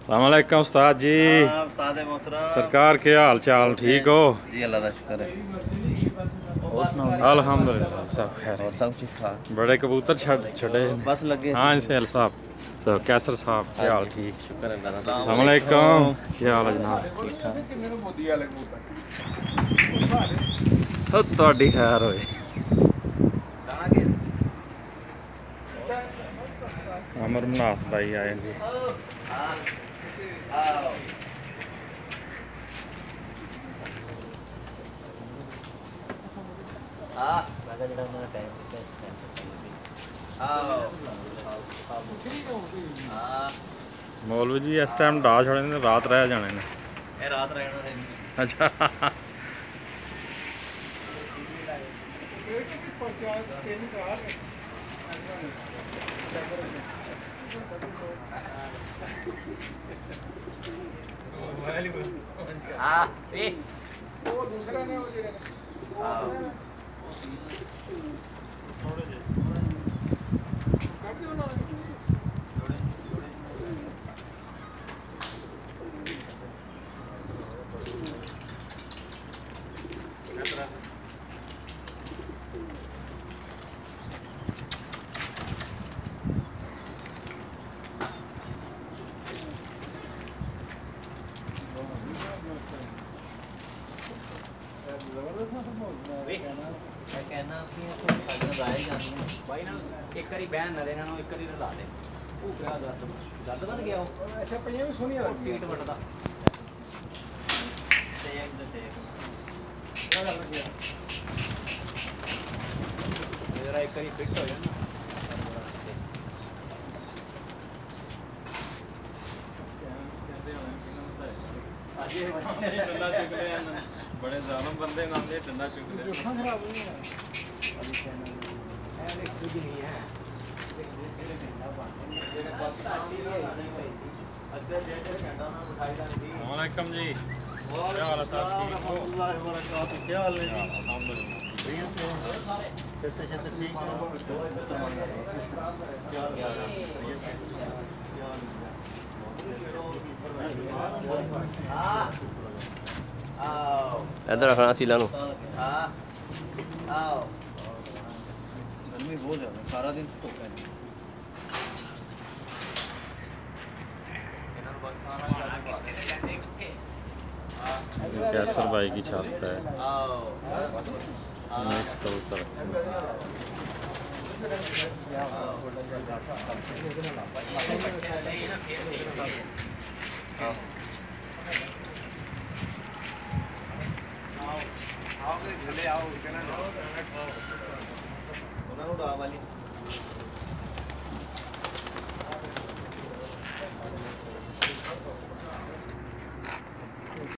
अस्सलामुअलैकुम उस्ताद जी। उस्ताद मोहतरम सरकार के हाल चाल ठीक हो? जी अल्लाह का शुक्र है। अल्हम्दुलिल्लाह सब खैर। और सब ठीक ठाक। बड़े कबूतर छड़े बस लगे। हाँ इंसेल साहब तो कैसर साहब क्या हाल ठीक? शुक्र अल्लाह का। अस्सलामुअलैकुम क्या हाल है जनाब? ठीक ठाक। ਤੁਹਾਡੀ ਖੈਰ ਹੋਏ। अमर मनास भाई आए जी। मौलवी जी इस टाइम डा छोड़े ने रात रह जाने ने। रात रहना है। अच्छा वो दूसरा ने वो जेड़ा थोड़े जे काट दियो ना भाई ना एक बारी बहन ना देना एक बारी रला दे ਉਹ ਕਿਹੜਾ ਦਰਦ ਬਣ ਗਿਆ ਉਹ अच्छा पईयां भी सोहणियां लगदियां ਪੇਟ ਵੱਟਦਾ सेक दे सेक। क्या कर लगे ਜਰਾ ਇੱਕ ਵਾਰੀ ਫਿੱਟ ਹੋ ਜਾਣਾ बड़े जालिम बंदे नाम ये ठंडा चुक जो खराब नहीं है ਇਹ ਕੁਝ ਨਹੀਂ ਹੈ अस्सलामुअलैकुम जी क्या हाल है साहब ठीक हो? क्या हाल है जी? अल्हम्दुलिल्लाह कैसे कैसे ठीक है? ਇੱਧਰ ਰੱਖਣਾ ਸੀਲਾ ਨੂੰ गर्मी बहुत ज़्यादा सारा दिन धुप है। कैसर भाई की छत है नेक्स्ट कबूतर